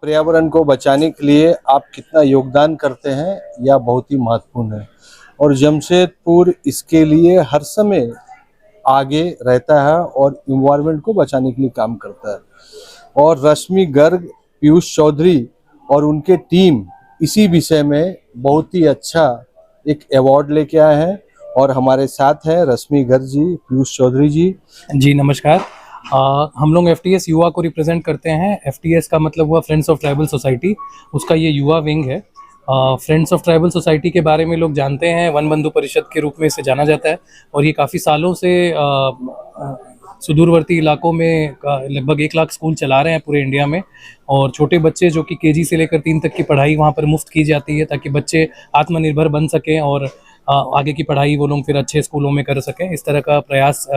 पर्यावरण को बचाने के लिए आप कितना योगदान करते हैं यह बहुत ही महत्वपूर्ण है और जमशेदपुर इसके लिए हर समय आगे रहता है और इन्वायरमेंट को बचाने के लिए काम करता है। और रश्मि गर्ग, पीयूष चौधरी और उनके टीम इसी विषय में बहुत ही अच्छा एक अवार्ड लेके आए हैं और हमारे साथ हैं रश्मि गर्ग जी, पीयूष चौधरी जी। जी नमस्कार। हम लोग एफटीएस युवा को रिप्रेजेंट करते हैं। एफटीएस का मतलब हुआ फ्रेंड्स ऑफ ट्राइबल सोसाइटी, उसका ये युवा विंग है। फ्रेंड्स ऑफ ट्राइबल सोसाइटी के बारे में लोग जानते हैं, वन बंधु परिषद के रूप में इसे जाना जाता है और ये काफ़ी सालों से सुदूरवर्ती इलाकों में लगभग 1 लाख स्कूल चला रहे हैं पूरे इंडिया में। और छोटे बच्चे जो कि केजी से लेकर 3 तक की पढ़ाई वहाँ पर मुफ्त की जाती है ताकि बच्चे आत्मनिर्भर बन सकें और आगे की पढ़ाई वो लोग फिर अच्छे स्कूलों में कर सकें। इस तरह का प्रयास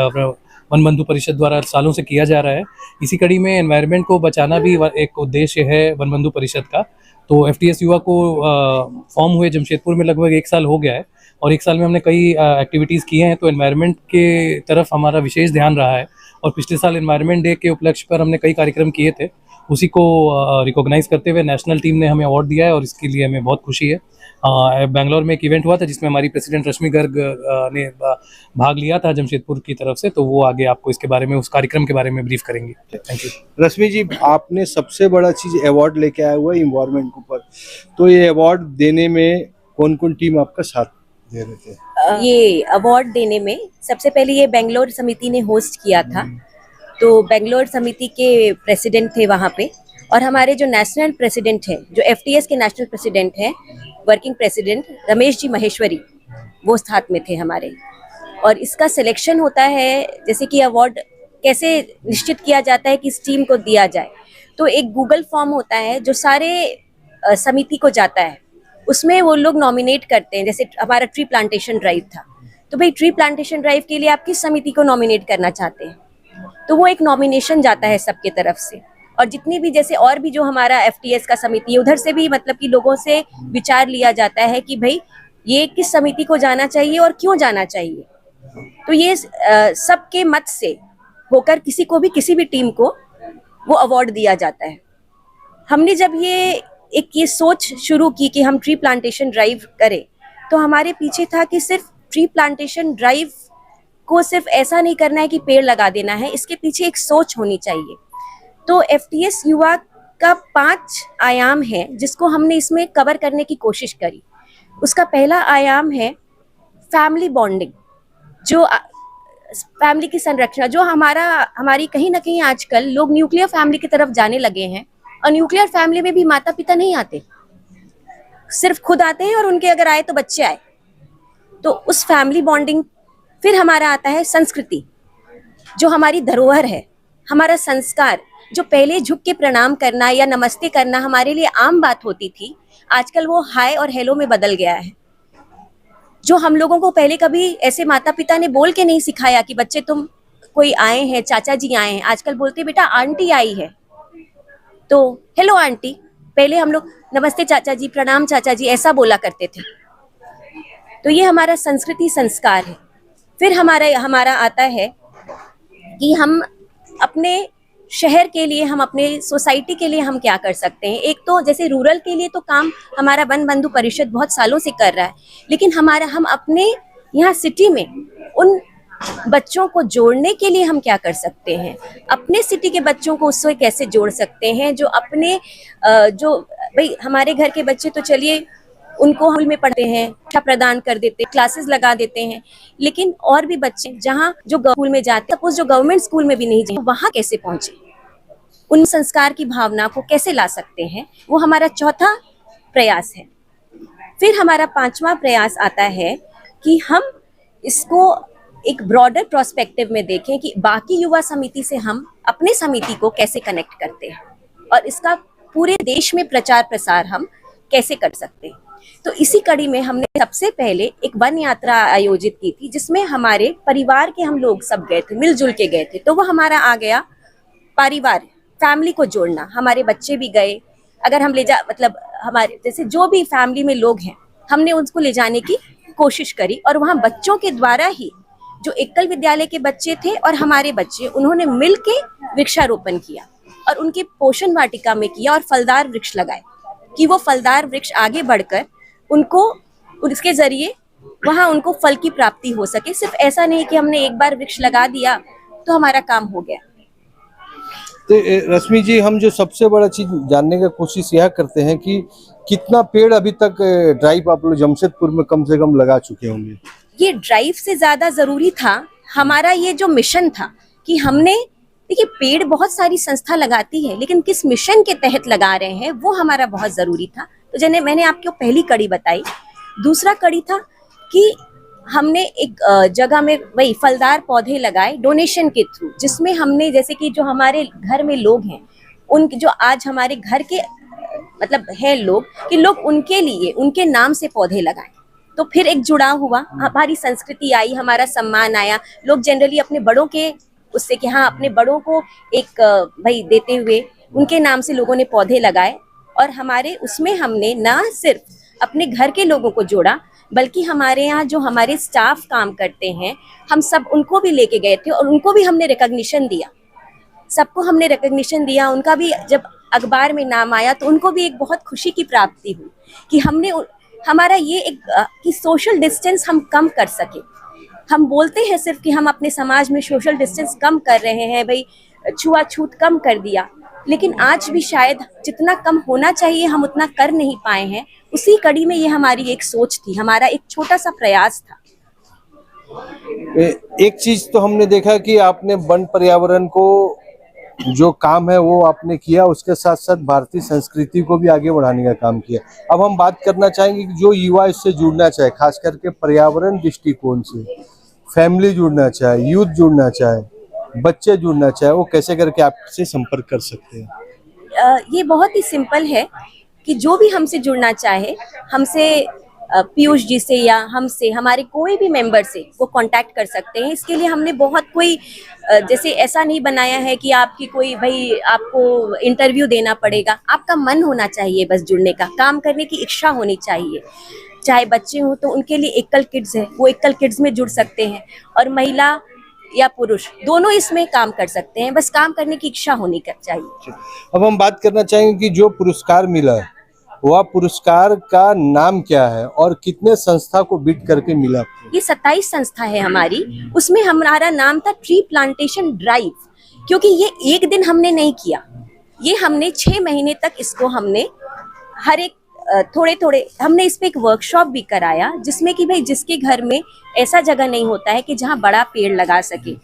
वन बंधु परिषद द्वारा सालों से किया जा रहा है। इसी कड़ी में एनवायरनमेंट को बचाना भी एक उद्देश्य है वन बंधु परिषद का। तो एफटीएस युवा को फॉर्म हुए जमशेदपुर में लगभग 1 साल हो गया है और 1 साल में हमने कई एक्टिविटीज़ किए हैं। तो एनवायरनमेंट के तरफ हमारा विशेष ध्यान रहा है और पिछले साल एनवायरनमेंट डे के उपलक्ष्य पर हमने कई कार्यक्रम किए थे। उसी को रिकॉग्नाइज करते हुए नेशनल टीम ने हमें अवार्ड दिया है और इसके लिए हमें बहुत खुशी है। बेंगलोर में एक इवेंट हुआ था जिसमें हमारी प्रेसिडेंट रश्मि गर्ग ने भाग लिया था जमशेदपुर की तरफ से, तो वो आगे आपको इसके बारे में, उस कार्यक्रम के बारे में ब्रीफ करेंगे। Thank you. रश्मि जी, आपने सबसे बड़ा चीज अवार्ड लेके आया हुआ है इन्वायरमेंट के ऊपर, तो ये अवार्ड देने में कौन कौन टीम आपका साथ दे रहे थे? ये अवार्ड देने में सबसे पहले ये बेंगलोर समिति ने होस्ट किया था, तो बेंगलोर समिति के प्रेसिडेंट थे वहाँ पे और हमारे जो नेशनल प्रेसिडेंट हैं, जो एफटीएस के नेशनल प्रेसिडेंट हैं, वर्किंग प्रेसिडेंट रमेश जी महेश्वरी, वो साथ में थे हमारे। और इसका सिलेक्शन होता है, जैसे कि अवार्ड कैसे निश्चित किया जाता है कि इस टीम को दिया जाए, तो एक गूगल फॉर्म होता है जो सारे समिति को जाता है, उसमें वो लोग नॉमिनेट करते हैं। जैसे हमारा ट्री प्लांटेशन ड्राइव था, तो भाई ट्री प्लांटेशन ड्राइव के लिए आप किस समिति को नॉमिनेट करना चाहते हैं, तो वो एक नॉमिनेशन जाता है सबके तरफ से। और जितनी भी जैसे और भी जो हमारा एफटीएस का समिति है, उधर से भी मतलब कि लोगों से विचार लिया जाता है कि भाई ये किस समिति को जाना चाहिए और क्यों जाना चाहिए। तो ये सबके मत से होकर किसी को भी, किसी भी टीम को वो अवार्ड दिया जाता है। हमने जब ये सोच शुरू की कि हम ट्री प्लांटेशन ड्राइव करें, तो हमारे पीछे था कि सिर्फ ट्री प्लांटेशन ड्राइव को सिर्फ ऐसा नहीं करना है कि पेड़ लगा देना है, इसके पीछे एक सोच होनी चाहिए। तो एफटीएस युवा का 5 आयाम है जिसको हमने इसमें कवर करने की कोशिश करी। उसका पहला आयाम है फैमिली बॉन्डिंग, जो फैमिली की संरक्षण, जो हमारी कहीं ना कहीं आजकल लोग न्यूक्लियर फैमिली की तरफ जाने लगे हैं और न्यूक्लियर फैमिली में भी माता पिता नहीं आते, सिर्फ खुद आते हैं और उनके अगर आए तो बच्चे आए, तो उस फैमिली बॉन्डिंग। फिर हमारा आता है संस्कृति, जो हमारी धरोहर है, हमारा संस्कार, जो पहले झुक के प्रणाम करना या नमस्ते करना हमारे लिए आम बात होती थी, आजकल वो हाय और हेलो में बदल गया है। जो हम लोगों को पहले कभी ऐसे माता पिता ने बोल के नहीं सिखाया कि बच्चे तुम कोई आए हैं, चाचा जी आए हैं, आजकल बोलते बेटा आंटी आई है तो हेलो आंटी। पहले हम लोग नमस्ते चाचा जी, प्रणाम चाचा जी, ऐसा बोला करते थे। तो ये हमारा संस्कृति संस्कार है। फिर हमारा आता है कि हम अपने शहर के लिए, हम अपने सोसाइटी के लिए हम क्या कर सकते हैं। एक तो जैसे रूरल के लिए तो काम हमारा वन बंधु परिषद बहुत सालों से कर रहा है, लेकिन हम अपने यहाँ सिटी में उन बच्चों को जोड़ने के लिए हम क्या कर सकते हैं, अपने सिटी के बच्चों को उससे कैसे जोड़ सकते हैं, जो अपने जो भाई हमारे घर के बच्चे तो चलिए उनको स्कूल में पढ़ते हैं, शिक्षा प्रदान कर देते हैं, क्लासेस लगा देते हैं, लेकिन और भी बच्चे जहाँ जो स्कूल में जाते हैं, सपोज जो गवर्नमेंट स्कूल में भी नहीं जाते, वहाँ कैसे पहुँचे, उन संस्कार की भावना को कैसे ला सकते हैं, वो हमारा चौथा प्रयास है। फिर हमारा 5वां प्रयास आता है कि हम इसको एक ब्रॉडर प्रोस्पेक्टिव में देखें कि बाकी युवा समिति से हम अपने समिति को कैसे कनेक्ट करते हैं और इसका पूरे देश में प्रचार प्रसार हम कैसे कर सकते हैं। तो इसी कड़ी में हमने सबसे पहले एक वन यात्रा आयोजित की थी, जिसमें हमारे परिवार के हम लोग सब गए थे, मिलजुल के गए थे। तो वो हमारा आ गया परिवार, फैमिली को जोड़ना। हमारे बच्चे भी गए, अगर हम मतलब हमारे जैसे जो भी फैमिली में लोग हैं, हमने उनको ले जाने की कोशिश करी और वहाँ बच्चों के द्वारा ही, जो एकल विद्यालय के बच्चे थे और हमारे बच्चे, उन्होंने मिल के वृक्षारोपण किया। और उनके पोषण वाटिका में किया और फलदार वृक्ष लगाए कि वो फलदार वृक्ष आगे बढ़कर उनको उसके जरिए वहाँ उनको फल की प्राप्ति हो सके। सिर्फ ऐसा नहीं कि हमने एक बार वृक्ष लगा दिया तो हमारा काम हो गया। तो रश्मि जी, हम जो सबसे बड़ा चीज जानने का कोशिश यह करते हैं कि कितना पेड़ अभी तक ड्राइव आप लोग जमशेदपुर में कम से कम लगा चुके होंगे? ये ड्राइव से ज्यादा जरूरी था हमारा ये जो मिशन था कि हमने, देखिए पेड़ बहुत सारी संस्था लगाती है लेकिन किस मिशन के तहत लगा रहे हैं वो हमारा बहुत जरूरी था। तो जैसे मैंने आपको पहली कड़ी बताई, दूसरा कड़ी था कि हमने एक जगह में वही फलदार पौधे लगाए डोनेशन के थ्रू, जिसमें हमने जैसे कि जो हमारे घर में लोग हैं उन जो आज हमारे घर के मतलब है लोग कि लोग उनके लिए उनके नाम से पौधे लगाएं। तो फिर एक जुड़ाव हुआ, हमारी संस्कृति आई, हमारा सम्मान आया। लोग जनरली अपने बड़ों के उससे कि हाँ अपने बड़ों को एक भाई देते हुए उनके नाम से लोगों ने पौधे लगाए और हमारे उसमें हमने ना सिर्फ अपने घर के लोगों को जोड़ा बल्कि हमारे यहाँ जो हमारे स्टाफ काम करते हैं हम सब उनको भी लेके गए थे और उनको भी हमने रिकॉग्निशन दिया। सबको हमने रिकॉग्निशन दिया, उनका भी जब अखबार में नाम आया तो उनको भी एक बहुत खुशी की प्राप्ति हुई कि हमने हमारा ये एक कि सोशल डिस्टेंस हम कम कर सके। हम बोलते हैं सिर्फ कि हम अपने समाज में सोशल डिस्टेंस कम कर रहे हैं, भाई छुआछूत कम कर दिया, लेकिन आज भी शायद जितना कम होना चाहिए हम उतना कर नहीं पाए हैं। उसी कड़ी में ये हमारी एक सोच थी, हमारा एक छोटा सा प्रयास था। एक चीज तो हमने देखा कि आपने वन पर्यावरण को जो काम है वो आपने किया, उसके साथ साथ भारतीय संस्कृति को भी आगे बढ़ाने का काम किया। अब हम बात करना चाहेंगे कि जो युवा इससे जुड़ना चाहे, खास करके पर्यावरण दृष्टिकोण से, फैमिली जुड़ना चाहे, यूथ जुड़ना चाहे, बच्चे जुड़ना चाहे, वो कैसे करके आपसे संपर्क कर सकते हैं? ये बहुत ही सिंपल है कि जो भी हमसे जुड़ना चाहे, हमसे पीयूष जी से या हमसे हमारे कोई भी मेंबर से वो कांटेक्ट कर सकते हैं। इसके लिए हमने बहुत कोई जैसे ऐसा नहीं बनाया है कि आपकी कोई भाई आपको इंटरव्यू देना पड़ेगा। आपका मन होना चाहिए बस जुड़ने का, काम करने की इच्छा होनी चाहिए। चाहे बच्चे हों तो उनके लिए एकल किड्स है, वो एकल किड्स में जुड़ सकते हैं और महिला या पुरुष दोनों इसमें काम कर सकते हैं, बस काम करने की इच्छा होनी चाहिए। अब हम बात करना चाहेंगे कि जो पुरस्कार मिला है वह पुरस्कार का नाम क्या है और कितने संस्था को बीट करके मिला? ये 27 संस्था है हमारी, उसमें हमारा नाम था ट्री प्लांटेशन ड्राइव, क्योंकि ये एक दिन हमने नहीं किया, ये हमने 6 महीने तक इसको हमने हर एक थोड़े थोड़े हमने इस पे एक वर्कशॉप भी कराया, जिसमें कि भाई जिसके घर में ऐसा जगह नहीं होता है कि जहाँ बड़ा पेड़ लगा सके,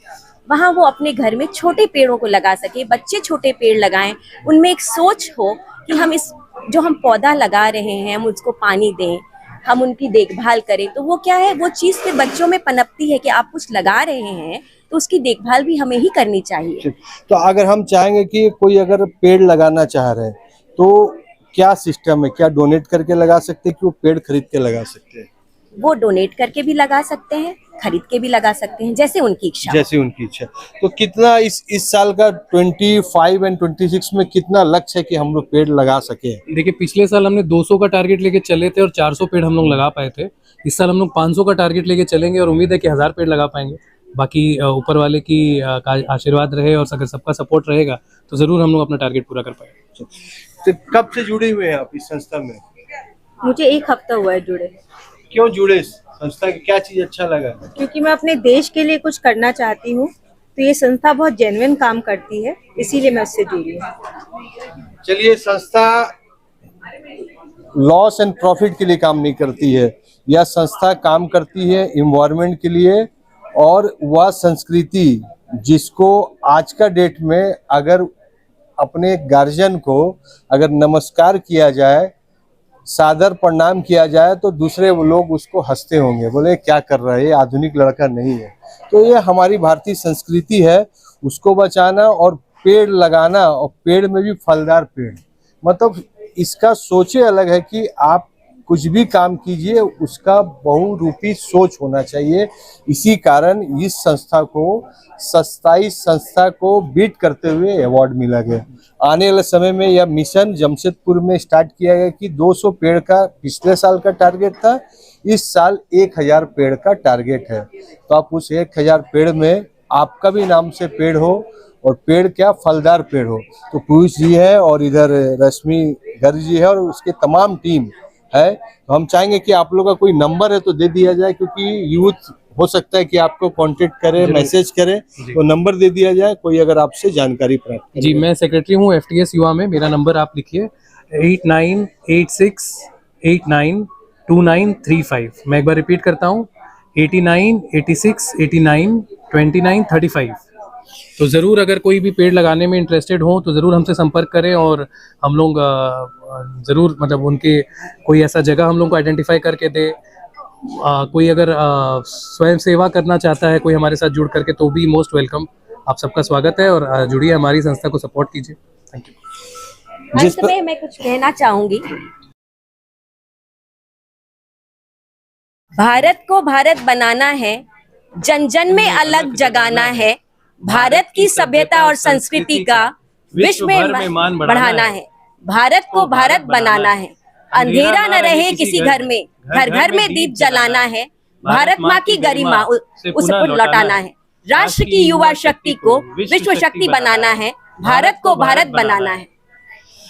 वहाँ वो अपने घर में छोटे पेड़ों को लगा सके, बच्चे छोटे पेड़ लगाएं, उनमें एक सोच हो कि हम इस जो हम पौधा लगा रहे हैं हम उसको पानी दें, हम उनकी देखभाल करें। तो वो क्या है, वो चीज़ फिर बच्चों में पनपती है कि आप कुछ लगा रहे हैं तो उसकी देखभाल भी हमें ही करनी चाहिए। तो अगर हम चाहेंगे कि कोई अगर पेड़ लगाना चाह रहे हैं तो क्या सिस्टम है? क्या डोनेट करके लगा सकते हैं कि वो पेड़ खरीद के लगा सकते हैं? वो डोनेट करके भी लगा सकते हैं, खरीद के भी लगा सकते हैं, जैसे उनकी इच्छा। जैसे उनकी इच्छा। तो कितना इस साल का 25 और 26 में कितना लक्ष्य है कि हम लोग पेड़ लगा सके? देखिए पिछले साल हमने 200 का टारगेट लेके चले थे और 400 पेड़ हम लोग लगा पाए थे। इस साल हम लोग 500 का टारगेट लेके चलेंगे और उम्मीद है कि 1000 पेड़ लगा पाएंगे। बाकी ऊपर वाले की आशीर्वाद रहे और अगर सबका सपोर्ट रहेगा तो जरूर हम लोग अपना टारगेट पूरा कर पाएंगे। तो कब से जुड़े हुए हैं आप इस संस्था में? मुझे 1 हफ्ता हुआ है जुड़े। क्यों जुड़े? संस्था की क्या चीज अच्छा लगा? क्योंकि मैं अपने देश के लिए कुछ करना चाहती हूँ, तो ये संस्था बहुत जेन्युइन काम करती है, इसीलिए मैं उससे जुड़ी हूँ। चलिए, संस्था लॉस एंड प्रॉफिट के लिए काम नहीं करती है, यह संस्था काम करती है एनवायरनमेंट के लिए, और वह संस्कृति जिसको आज का डेट में अगर अपने गार्जियन को अगर नमस्कार किया जाए, सादर प्रणाम किया जाए तो दूसरे लोग उसको हंसते होंगे, बोले क्या कर रहा है, ये आधुनिक लड़का नहीं है। तो ये हमारी भारतीय संस्कृति है, उसको बचाना और पेड़ लगाना, और पेड़ में भी फलदार पेड़, मतलब इसका सोचे अलग है कि आप कुछ भी काम कीजिए उसका बहुरूपी सोच होना चाहिए। इसी कारण इस संस्था को 27 संस्था को बीट करते हुए अवार्ड मिला गया। आने वाले समय में यह मिशन जमशेदपुर में स्टार्ट किया गया कि 200 पेड़ का पिछले साल का टारगेट था, इस साल 1000 पेड़ का टारगेट है। तो आप उस 1000 पेड़ में आपका भी नाम से पेड़ हो और पेड़ क्या फलदार पेड़ हो। तो पीयूष जी है और इधर रश्मि गर्ग जी है और उसके तमाम टीम है। तो हम चाहेंगे कि आप लोगों का कोई नंबर है तो दे दिया जाए, क्योंकि यूथ हो सकता है कि आपको कांटेक्ट करे, मैसेज करे, तो नंबर दे दिया जाए कोई अगर आपसे जानकारी प्राप्त करे। जी, मैं सेक्रेटरी हूँ FTS युवा में। मेरा नंबर आप लिखिए 8986892935। मैं एक बार रिपीट करता हूँ 8986892935। तो ज़रूर अगर कोई भी पेड़ लगाने में इंटरेस्टेड हो तो ज़रूर हमसे संपर्क करें, और हम लोग ज़रूर मतलब उनके कोई ऐसा जगह हम लोग को आइडेंटिफाई करके दे। कोई अगर स्वयं सेवा करना चाहता है कोई हमारे साथ जुड़ करके, तो भी मोस्ट वेलकम। आप सबका स्वागत है और जुड़िए, हमारी संस्था को सपोर्ट कीजिए। Thank you. अंत में मैं कुछ कहना चाहूंगी। भारत को भारत बनाना है, जन जन में अलग जगाना है, भारत की सभ्यता और संस्कृति का विश्व में मान बढ़ाना है, भारत को भारत बनाना है, अंधेरा न रहे किसी घर में, घर घर में दीप जलाना है, भारत माँ की गरिमा उसे लौटाना है, राष्ट्र की युवा शक्ति को विश्व शक्ति बनाना है, भारत को भारत बनाना है।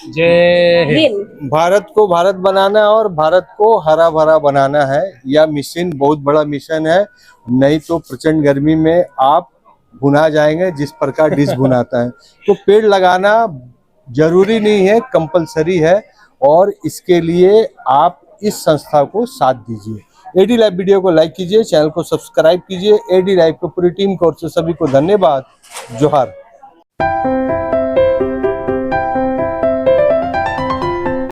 जय हिंद। भारत को भारत बनाना और भारत को हरा भरा बनाना है। यह मिशन बहुत बड़ा मिशन है, नहीं तो प्रचंड गर्मी में आप भुना जाएंगे जिस प्रकार डिश भुनाता है। तो पेड़ लगाना जरूरी नहीं है, कंपलसरी है, और इसके लिए आप इस संस्था को साथ दीजिए। एडी लाइव वीडियो को लाइक कीजिए, चैनल को सब्सक्राइब कीजिए। एडी लाइव को पूरी टीम को और से सभी को धन्यवाद। जोहार।